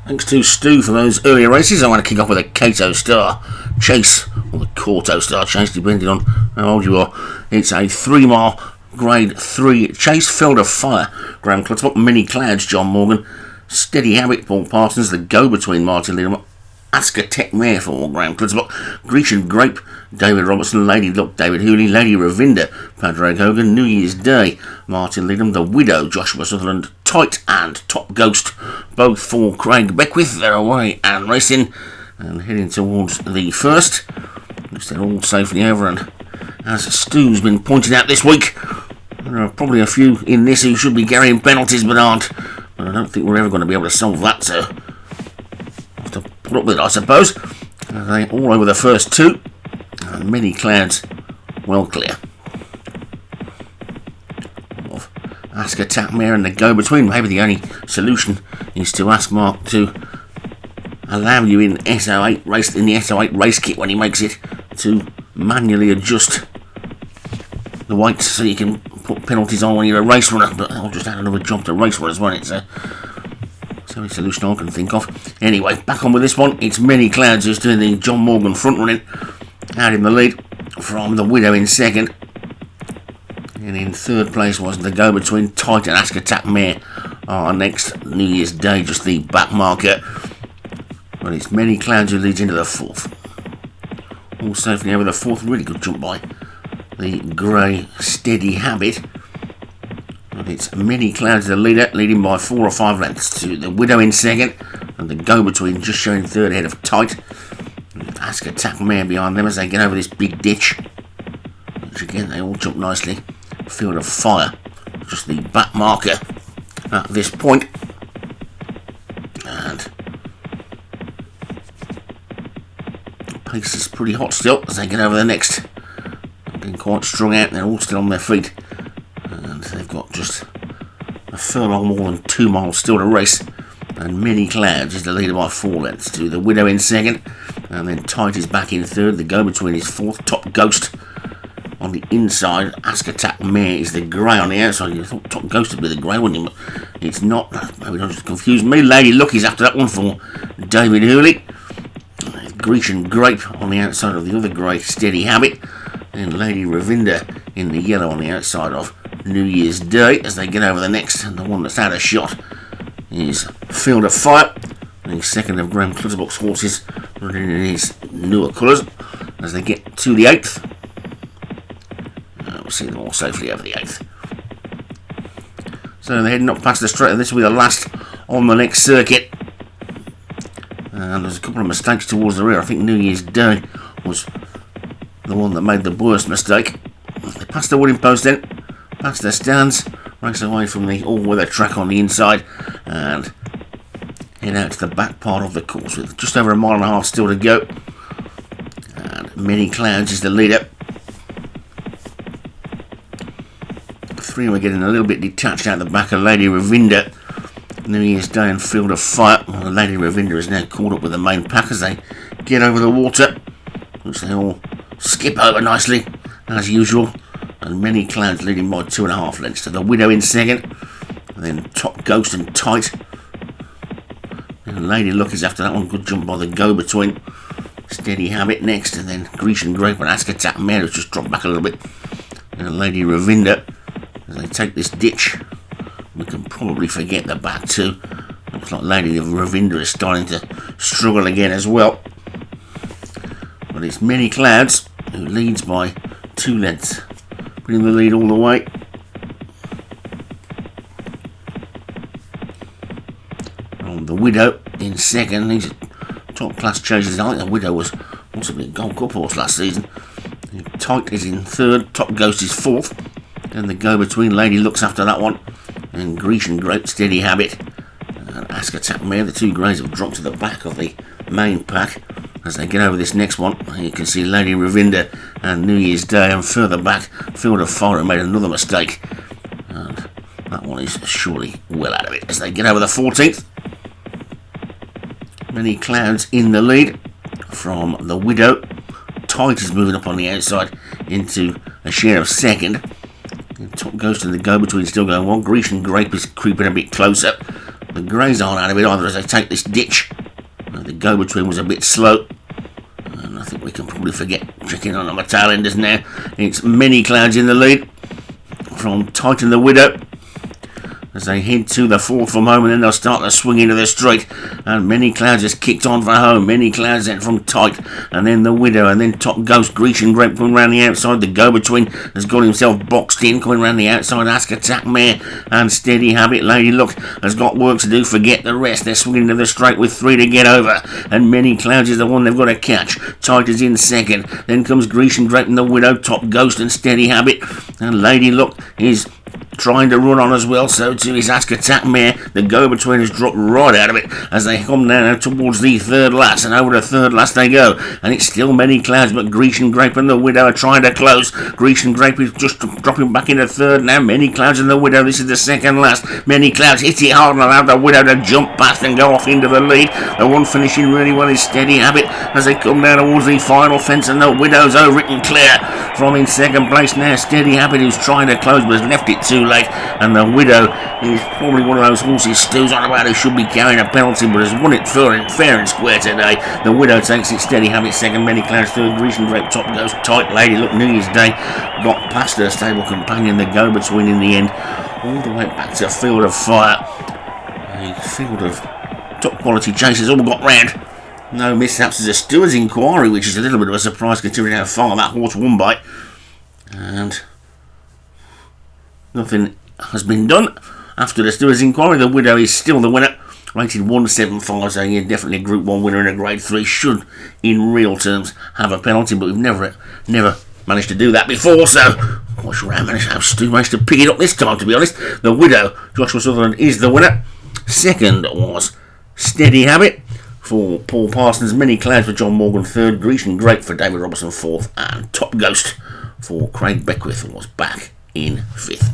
Thanks to Stu for those earlier races. I want to kick off with a Kauto Star Chase, or the Kauto Star Chase, depending on how old you are. It's a 3 mile grade 3 chase, Field of Fire, Graham Clutterbuck, Many Clouds, John Morgan, Steady Habit, Paul Parsons, the go-between, Martin Leadham, Asker Tech Mare for Graham Clutterbuck, Grecian Grape, David Robertson, Lady Luck, David Hooley, Lady Ravinda, Padraig Hogan, New Year's Day, Martin Leadham, The Widow, Joshua Sutherland, Tight and Top Ghost, both for Craig Beckwith. They're away and racing and heading towards the first. Looks they're all safely over, and as Stu's been pointing out this week, there are probably a few in this who should be carrying penalties but aren't. But I don't think we're ever going to be able to solve that, so have to put up with it, I suppose. They're all over the first two, and Many Clouds well clear. Ask a tap mare and the go-between. Maybe the only solution is to ask Mark to allow you in SO8 race, in the SO8 race kit when he makes it, to manually adjust the weights so you can put penalties on when you're a race runner. But I'll just add another job to race runners, won't it? So it's the only solution I can think of. Anyway, back on with this one. It's Many Clouds who's doing the John Morgan front running, out in the lead from The Widow in second. And in third place was the go-between, Tight and Ask a Tap Mare. Our next New Year's Day, just the back marker. But it's Many Clouds who leads into the fourth. All safely over the fourth. Really good jump by the grey Steady Habit. But it's Many Clouds the leader, leading by 4 or 5 lengths to The Widow in second. And the go-between just showing third ahead of Tight. Ask a Tap Mare behind them as they get over this big ditch. Which again, they all jump nicely. Field of Fire, just the back marker at this point, and pace is pretty hot still as they get over the next. They've been quite strung out, they're all still on their feet, and they've got just a furlong more than 2 miles still to race, and Many Clouds is the leader by 4 lengths to The Widow in second, and then Tight is back in third, the go-between is fourth, Top Ghost on the inside. Ask a Tap Mare is the grey on the outside. You thought Top Ghost would be the grey, wouldn't you? But it's not. Maybe don't just confuse me. Lady Luck is after that one for David Hooley. Grecian Grape on the outside of the other grey Steady Habit. And Lady Ravinda in the yellow on the outside of New Year's Day as they get over the next. And the one that's out of shot is Field of Fire. The second of Graham Clutterbuck's horses running in his newer colours as they get to the 8th. We'll see them all safely over the 8th. So they're heading up past the straight, and this will be the last on the next circuit. And there's a couple of mistakes towards the rear. I think New Year's Day was the one that made the worst mistake. They passed the wooden post then, past their stands, race away from the all-weather track on the inside, and head out to the back part of the course with just over 1.5 miles still to go. And Many Clouds is the leader. 3 were getting a little bit detached out the back of Lady Ravinda. New Year's Day and Field of Fire. Well, Lady Ravinda is now caught up with the main pack as they get over the water, which they all skip over nicely as usual. And Many Clouds leading by 2.5 lengths to The Widow in second, and then Top Ghost and Tight. And Lady Luck is after that one. Good jump by the go-between. Steady Habit next, and then Grecian Grape and Ask a Tap Mare has just dropped back a little bit. And Lady Ravinda, as they take this ditch, we can probably forget the back two. Looks like Lady Ravinda is starting to struggle again as well. But it's Many Clouds who leads by 2 lengths, putting the lead all the way. On The Widow in second. These are top class chases. I think The Widow was possibly a Gold Cup horse last season. Tight is in third, Top Ghost is fourth. And the go-between Lady Looks after that one. And Grecian Grape, Steady Habit, and Ask a Tap Mare. The 2 greys have dropped to the back of the main pack as they get over this next one. You can see Lady Ravinda and New Year's Day, and further back, Field of Fire made another mistake. And that one is surely well out of it as they get over the 14th. Many Clouds in the lead from The Widow. Tight is moving up on the outside into a share of second. Top Ghost and the go-between still going well. Grecian Grape is creeping a bit closer. the greys aren't out of it either as they take this ditch. The go-between was a bit slow. And I think we can probably forget checking on my tail enders now. It's Many Clouds in the lead from Titan the Widow as they head to the fourth from home, and then they'll start to swing into the straight. And Many Clouds has kicked on for home. Many Clouds then from Tight, and then the Widow, and then Top Ghost, Grecian Grape coming round the outside. The go-between has got himself boxed in, coming round the outside. Ask Attack Mare and Steady Habit. Lady Luck has got work to do. Forget the rest. They're swinging into the straight with 3 to get over, and Many Clouds is the one they've got to catch. Tight is in second. Then comes Grecian Grape and the Widow, Top Ghost and Steady Habit, and Lady Luck is trying to run on as well, so too is Ask Attack Mare. The go-between has dropped right out of it as they come down towards the third last, and over the third last they go, and it's still Many Clouds, but Grecian Grape and the Widow are trying to close. Grecian Grape is just dropping back into third now. Many Clouds and the Widow, this is the second last. Many Clouds hit it hard and allowed the Widow to jump past and go off into the lead. The one finishing really well is Steady Habit as they come down towards the final fence, and the Widow's over it and clear. From in second place now, Steady Habit, who's trying to close but has left it too late, and the Widow is probably one of those horses Stu's on about who should be carrying a penalty but has won it fair and square today. The Widow takes it. Steady Habit second, Many Clouds third, Grecian Grape top goes Tight. Lady Luck New Year's Day got past her stable companion, the go-between, in the end, all the way back to Field of Fire. A field of top quality chasers all got round. No mishaps as a steward's inquiry, which is a little bit of a surprise considering how far that horse won by. And nothing has been done. After the steward's inquiry, the Widow is still the winner. Rated 175, so yeah, definitely a Group 1 winner in a Grade 3. Should, in real terms, have a penalty, but we've never managed to do that before, so I'm not sure how Stu managed to pick it up this time, to be honest. The Widow, Joshua Sutherland, is the winner. Second was Steady Habit for Paul Parsons, Many Clouds for John Morgan third, Grecian Grape for David Robertson fourth, and Top Ghost for Craig Beckwith was back in fifth.